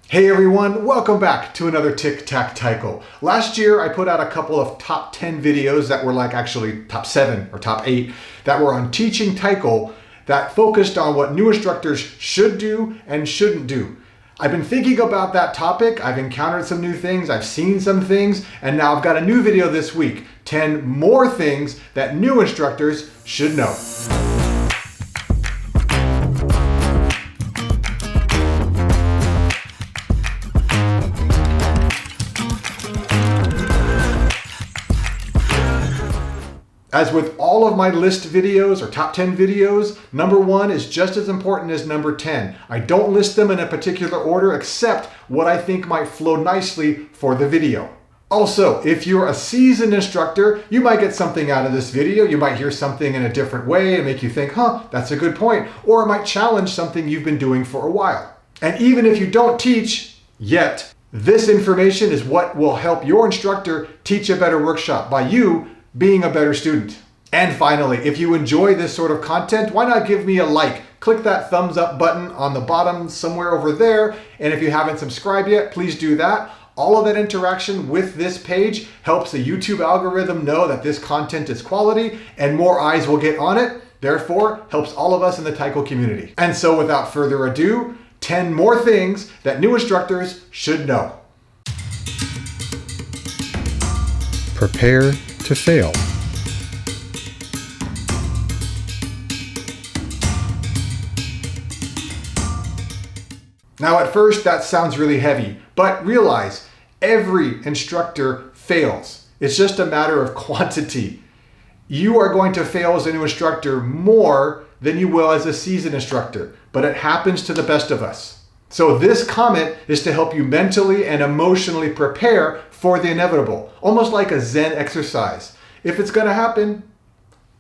Hey everyone, welcome back to another Teaching Taiko. Last year I put out a couple of top 10 videos that were actually top 7 or top 8 that were on Teaching Taiko that focused on what new instructors should do and shouldn't do. I've been thinking about that topic, I've encountered some new things, I've seen some things, and now I've got a new video this week, 10 more things that new instructors should know. As with all of my list videos or top 10 videos, number 1 is just as important as number 10. I don't list them in a particular order except what I think might flow nicely for the video. Also, if you're a seasoned instructor, you might get something out of this video. You might hear something in a different way and make you think, that's a good point. Or it might challenge something you've been doing for a while. And even if you don't teach yet, this information is what will help your instructor teach a better workshop by you being a better student. And finally, if you enjoy this sort of content, why not give me a like? Click that thumbs up button on the bottom somewhere over there. And if you haven't subscribed yet, please do that. All of that interaction with this page helps the YouTube algorithm know that this content is quality and more eyes will get on it. Therefore, helps all of us in the Taiko community. And so without further ado, 10 more things that new instructors should know. Prepare to fail. Now at first that sounds really heavy, but realize every instructor fails. It's just a matter of quantity. You are going to fail as a new instructor more than you will as a seasoned instructor, but it happens to the best of us. So this comment is to help you mentally and emotionally prepare for the inevitable, almost like a Zen exercise. If it's going to happen,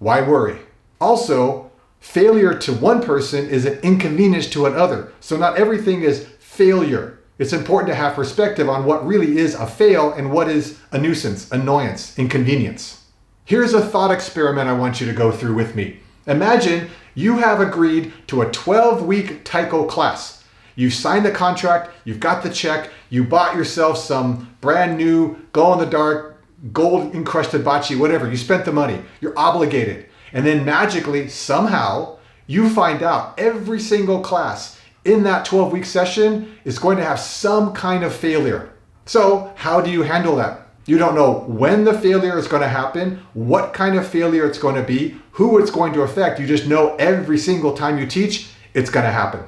why worry? Also, failure to one person is an inconvenience to another. So not everything is failure. It's important to have perspective on what really is a fail and what is a nuisance, annoyance, inconvenience. Here's a thought experiment I want you to go through with me. Imagine you have agreed to a 12-week Taiko class. You've signed the contract, you've got the check, you bought yourself some brand new glow-in-the-dark gold encrusted bachi, whatever. You spent the money, you're obligated. And then magically, somehow, you find out every single class in that 12-week session is going to have some kind of failure. So how do you handle that? You don't know when the failure is going to happen, what kind of failure it's going to be, who it's going to affect. You just know every single time you teach, it's going to happen.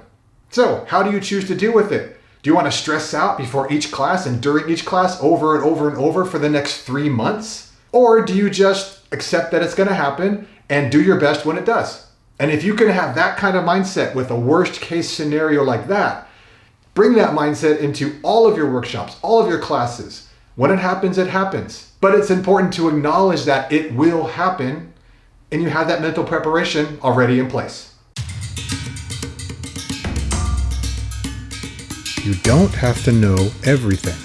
So how do you choose to deal with it? Do you want to stress out before each class and during each class over and over and over for the next 3 months? Or do you just accept that it's going to happen and do your best when it does? And if you can have that kind of mindset with a worst case scenario like that, bring that mindset into all of your workshops, all of your classes. When it happens, it happens. But it's important to acknowledge that it will happen and you have that mental preparation already in place. You don't have to know everything.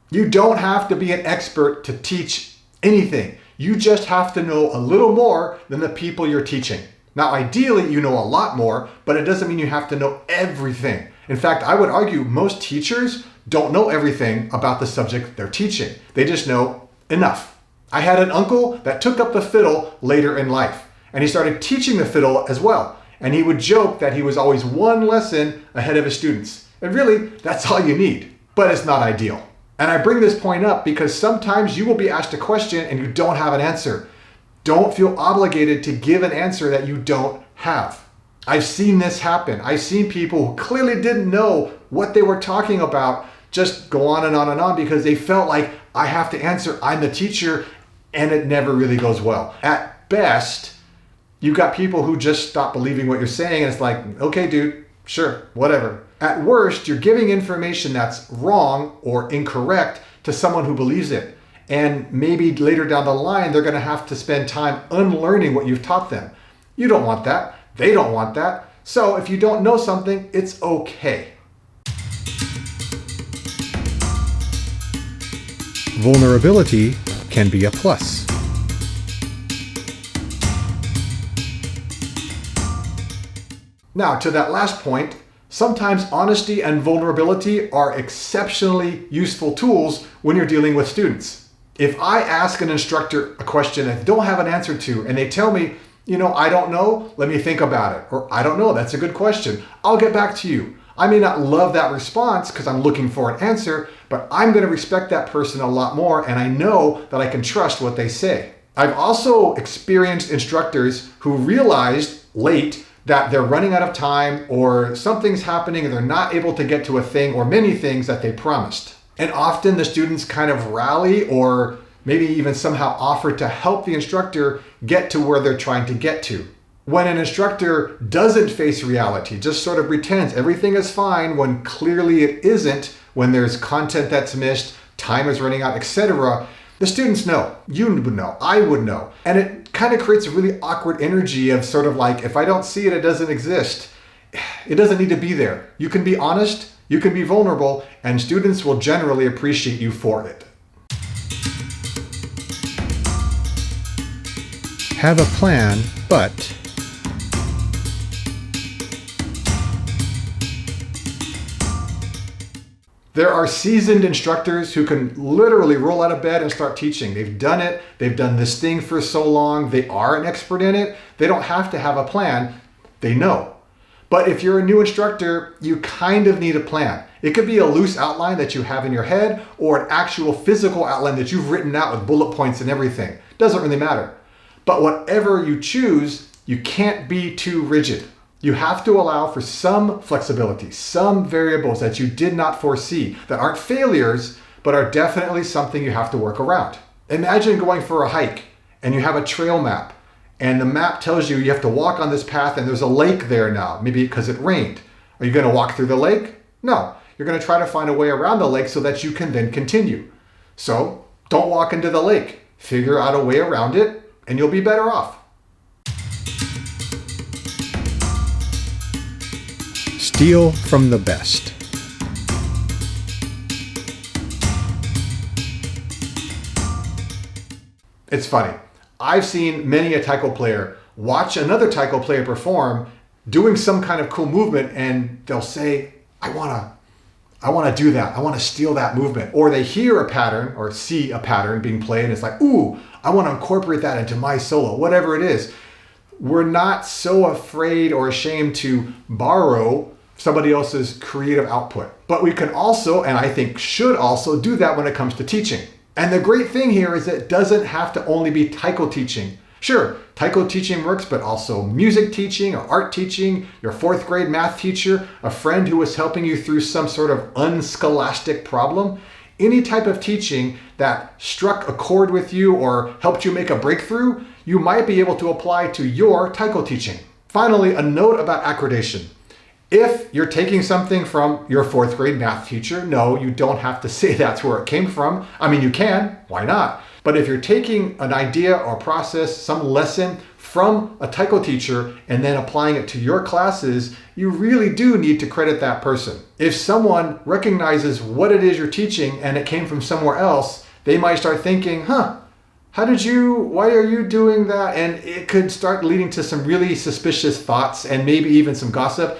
You don't have to be an expert to teach anything. You just have to know a little more than the people you're teaching. Now, ideally, you know a lot more, but it doesn't mean you have to know everything. In fact, I would argue most teachers don't know everything about the subject they're teaching. They just know enough. I had an uncle that took up the fiddle later in life. And he started teaching the fiddle as well. And he would joke that he was always one lesson ahead of his students. And really, that's all you need. But it's not ideal. And I bring this point up because sometimes you will be asked a question and you don't have an answer. Don't feel obligated to give an answer that you don't have. I've seen this happen. I've seen people who clearly didn't know what they were talking about just go on and on and on because they felt like I have to answer, I'm the teacher, and it never really goes well. At best, you've got people who just stop believing what you're saying and it's like, okay, dude, sure, whatever. At worst, you're giving information that's wrong or incorrect to someone who believes it. And maybe later down the line, they're going to have to spend time unlearning what you've taught them. You don't want that. They don't want that. So if you don't know something, it's okay. Vulnerability can be a plus. Now, to that last point, sometimes honesty and vulnerability are exceptionally useful tools when you're dealing with students. If I ask an instructor a question I don't have an answer to, and they tell me, I don't know, let me think about it. Or I don't know, that's a good question. I'll get back to you. I may not love that response because I'm looking for an answer, but I'm going to respect that person a lot more, and I know that I can trust what they say. I've also experienced instructors who realized late that they're running out of time or something's happening and they're not able to get to a thing or many things that they promised. And often the students kind of rally or maybe even somehow offer to help the instructor get to where they're trying to get to. When an instructor doesn't face reality, just sort of pretends everything is fine when clearly it isn't, when there's content that's missed, time is running out, etc., the students know, you would know, I would know. And it kind of creates a really awkward energy of sort of like, if I don't see it, it doesn't exist. It doesn't need to be there. You can be honest, you can be vulnerable, and students will generally appreciate you for it. Have a plan, but there are seasoned instructors who can literally roll out of bed and start teaching. They've done it. They've done this thing for so long. They are an expert in it. They don't have to have a plan. They know. But if you're a new instructor, you kind of need a plan. It could be a loose outline that you have in your head or an actual physical outline that you've written out with bullet points and everything. Doesn't really matter. But whatever you choose, you can't be too rigid. You have to allow for some flexibility, some variables that you did not foresee that aren't failures, but are definitely something you have to work around. Imagine going for a hike and you have a trail map and the map tells you have to walk on this path and there's a lake there now, maybe because it rained. Are you going to walk through the lake? No, you're going to try to find a way around the lake so that you can then continue. So don't walk into the lake. Figure out a way around it and you'll be better off. steal from the best. It's funny. I've seen many a taiko player watch another taiko player perform doing some kind of cool movement and they'll say, I want to do that. I want to steal that movement. Or they hear a pattern or see a pattern being played and it's like, ooh, I want to incorporate that into my solo, whatever it is. We're not so afraid or ashamed to borrow somebody else's creative output. But we can also, and I think should also, do that when it comes to teaching. And the great thing here is it doesn't have to only be taiko teaching. Sure, taiko teaching works, but also music teaching or art teaching, your fourth grade math teacher, a friend who was helping you through some sort of unscholastic problem. Any type of teaching that struck a chord with you or helped you make a breakthrough, you might be able to apply to your taiko teaching. Finally, a note about accreditation. If you're taking something from your fourth grade math teacher, no, you don't have to say that's where it came from. I mean, you can, why not? But if you're taking an idea or process, some lesson from a taiko teacher and then applying it to your classes, you really do need to credit that person. If someone recognizes what it is you're teaching and it came from somewhere else, they might start thinking, why are you doing that? And it could start leading to some really suspicious thoughts and maybe even some gossip.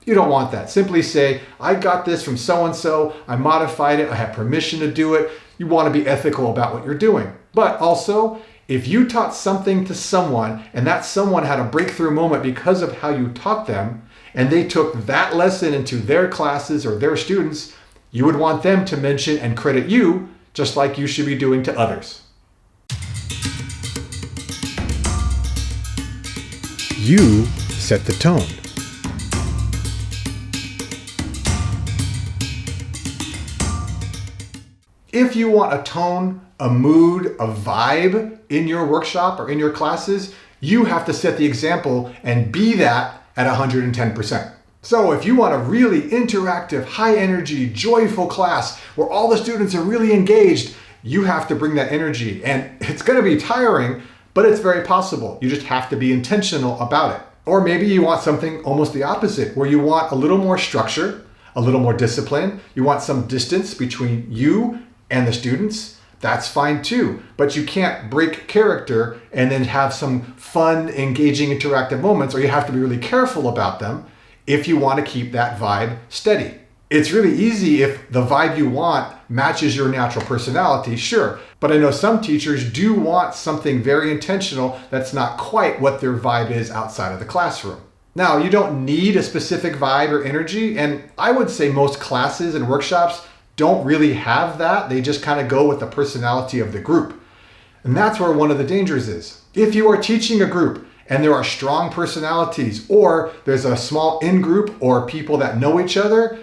You don't want that. Simply say, I got this from so-and-so, I modified it, I have permission to do it. You want to be ethical about what you're doing. But also, if you taught something to someone and that someone had a breakthrough moment because of how you taught them, and they took that lesson into their classes or their students, you would want them to mention and credit you, just like you should be doing to others. You set the tone. If you want a tone, a mood, a vibe in your workshop or in your classes, you have to set the example and be that at 110%. So if you want a really interactive, high energy, joyful class where all the students are really engaged, you have to bring that energy. And it's going to be tiring, but it's very possible. You just have to be intentional about it. Or maybe you want something almost the opposite, where you want a little more structure, a little more discipline. You want some distance between you and the students. That's fine too. But you can't break character and then have some fun, engaging, interactive moments, or you have to be really careful about them. if you want to keep that vibe steady. It's really easy if the vibe you want matches your natural personality, sure, but I know some teachers do want something very intentional that's not quite what their vibe is outside of the classroom. Now, you don't need a specific vibe or energy, and I would say most classes and workshops don't really have that. They just kind of go with the personality of the group. And that's where one of the dangers is. If you are teaching a group and there are strong personalities, or there's a small in-group or people that know each other,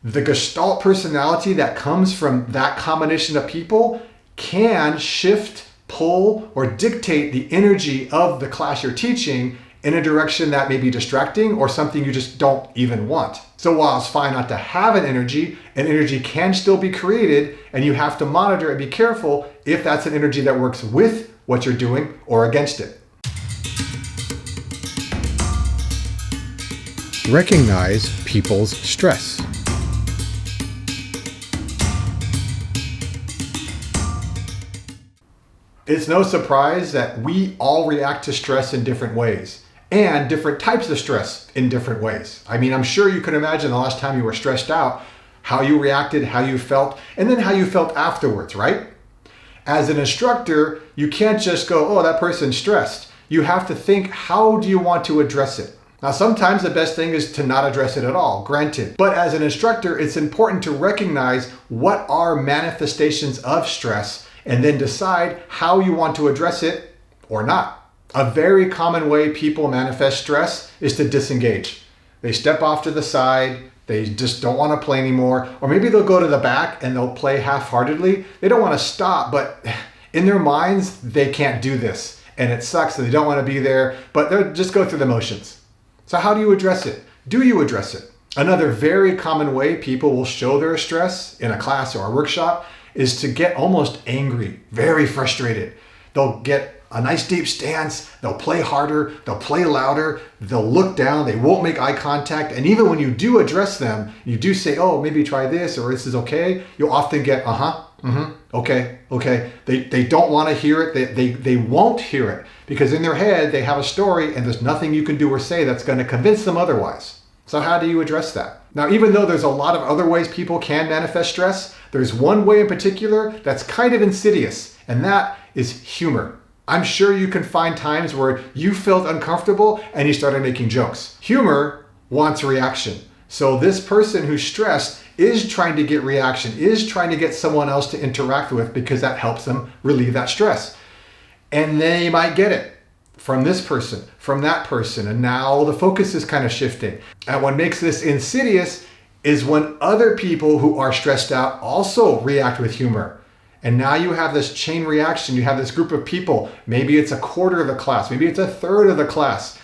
the Gestalt personality that comes from that combination of people can shift, pull, or dictate the energy of the class you're teaching in a direction that may be distracting or something you just don't even want. So while it's fine not to have an energy can still be created, and you have to monitor and be careful if that's an energy that works with what you're doing or against it. Recognize people's stress. It's no surprise that we all react to stress in different ways, and different types of stress in different ways. I mean, I'm sure you can imagine the last time you were stressed out, how you reacted, how you felt, and then how you felt afterwards, right? As an instructor, you can't just go, oh, that person's stressed. You have to think, how do you want to address it? Now, sometimes the best thing is to not address it at all, granted. But as an instructor, it's important to recognize what are manifestations of stress and then decide how you want to address it or not. A very common way people manifest stress is to disengage. They step off to the side, they just don't want to play anymore, or maybe they'll go to the back and they'll play half-heartedly. They don't want to stop, but in their minds, they can't do this. And it sucks, so they don't want to be there, but they'll just go through the motions. So how do you address it? Do you address it? Another very common way people will show their stress in a class or a workshop is to get almost angry, very frustrated. They'll get a nice deep stance, they'll play harder, they'll play louder, they'll look down, they won't make eye contact, and even when you do address them, you do say, oh, maybe try this, or this is okay, you'll often get, okay. They don't want to hear it, they won't hear it, because in their head, they have a story, and there's nothing you can do or say that's going to convince them otherwise. So how do you address that? Now, even though there's a lot of other ways people can manifest stress, there's one way in particular that's kind of insidious, and that is humor. I'm sure you can find times where you felt uncomfortable and you started making jokes. Humor wants reaction. So this person who's stressed is trying to get reaction, is trying to get someone else to interact with because that helps them relieve that stress. And they might get it from this person, from that person, and now the focus is kind of shifting. And what makes this insidious is when other people who are stressed out also react with humor. And now you have this chain reaction. You have this group of people. Maybe it's a quarter of the class. Maybe it's a third of the class.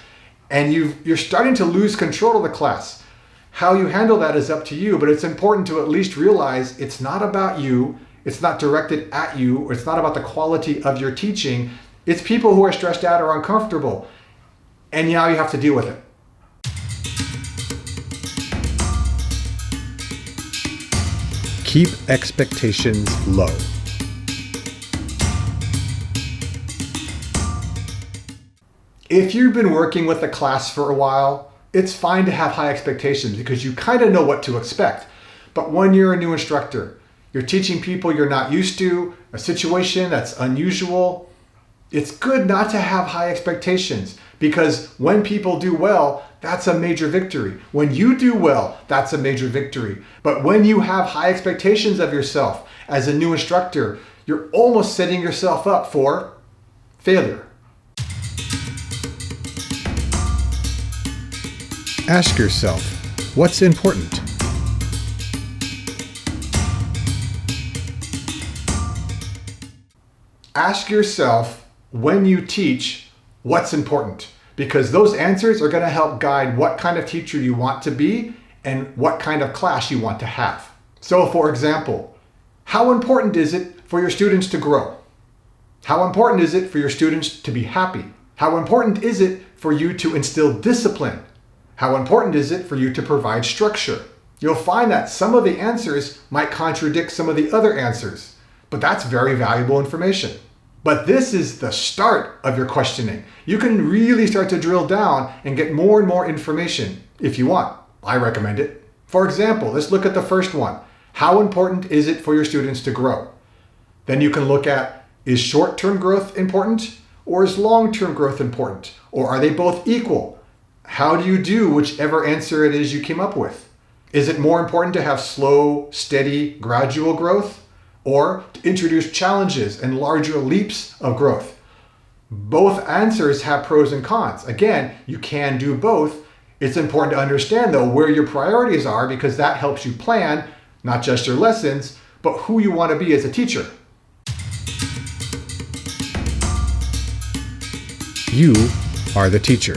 And you're starting to lose control of the class. How you handle that is up to you, but it's important to at least realize it's not about you. It's not directed at you, or it's not about the quality of your teaching. It's people who are stressed out or uncomfortable. And now you have to deal with it. Keep expectations low. If you've been working with a class for a while, it's fine to have high expectations because you kind of know what to expect. But when you're a new instructor, you're teaching people you're not used to, a situation that's unusual, it's good not to have high expectations because when people do well, that's a major victory. When you do well, that's a major victory. But when you have high expectations of yourself as a new instructor, you're almost setting yourself up for failure. Ask yourself, what's important? Ask yourself when you teach what's important, because those answers are going to help guide what kind of teacher you want to be and what kind of class you want to have. So for example, how important is it for your students to grow? How important is it for your students to be happy? How important is it for you to instill discipline? How important is it for you to provide structure? You'll find that some of the answers might contradict some of the other answers, but that's very valuable information. But this is the start of your questioning. You can really start to drill down and get more and more information if you want. I recommend it. For example, let's look at the first one. How important is it for your students to grow? Then you can look at, is short-term growth important or is long-term growth important? Or are they both equal? How do you do whichever answer it is you came up with? Is it more important to have slow, steady, gradual growth? Or to introduce challenges and larger leaps of growth? Both answers have pros and cons. Again, you can do both. It's important to understand, though, where your priorities are because that helps you plan not just your lessons, but who you want to be as a teacher. You are the teacher.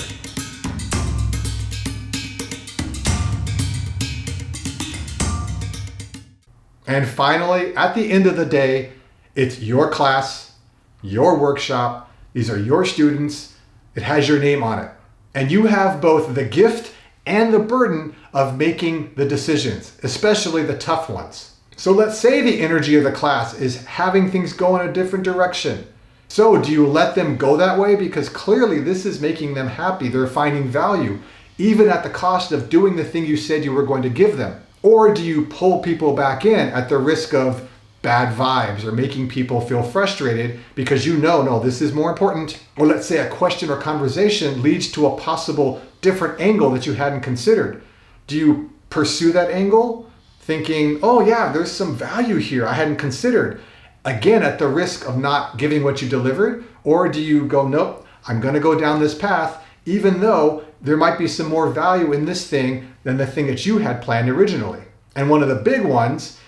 And finally, at the end of the day, it's your class, your workshop. These are your students. It has your name on it. And you have both the gift and the burden of making the decisions, especially the tough ones. So let's say the energy of the class is having things go in a different direction. So do you let them go that way? Because clearly this is making them happy. They're finding value, even at the cost of doing the thing you said you were going to give them. Or do you pull people back in at the risk of bad vibes or making people feel frustrated because you know, no, this is more important? Or let's say a question or conversation leads to a possible different angle that you hadn't considered. Do you pursue that angle thinking, oh yeah, there's some value here I hadn't considered, again at the risk of not giving what you delivered? Or do you go, nope, I'm going to go down this path even though there might be some more value in this thing than the thing that you had planned originally? And one of the big ones,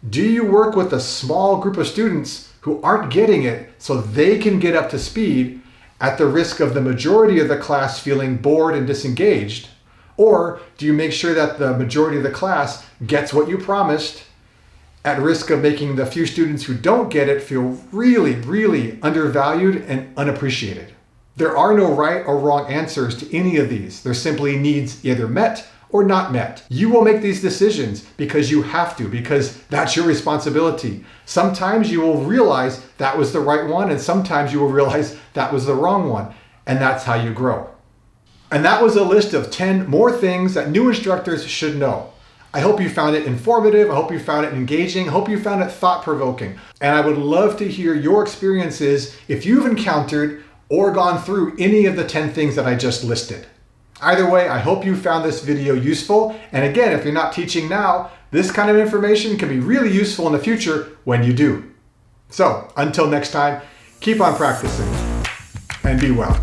do you work with a small group of students who aren't getting it so they can get up to speed at the risk of the majority of the class feeling bored and disengaged? Or do you make sure that the majority of the class gets what you promised at risk of making the few students who don't get it feel really, really undervalued and unappreciated? There are no right or wrong answers to any of these. They're simply needs either met or not met. You will make these decisions because you have to, because that's your responsibility. Sometimes you will realize that was the right one, and sometimes you will realize that was the wrong one, and that's how you grow. And that was a list of 10 more things that new instructors should know. I hope you found it informative. I hope you found it engaging. I hope you found it thought-provoking. And I would love to hear your experiences if you've encountered or gone through any of the 10 things that I just listed. Either way, I hope you found this video useful. And again, if you're not teaching now, this kind of information can be really useful in the future when you do. So until next time, keep on practicing and be well.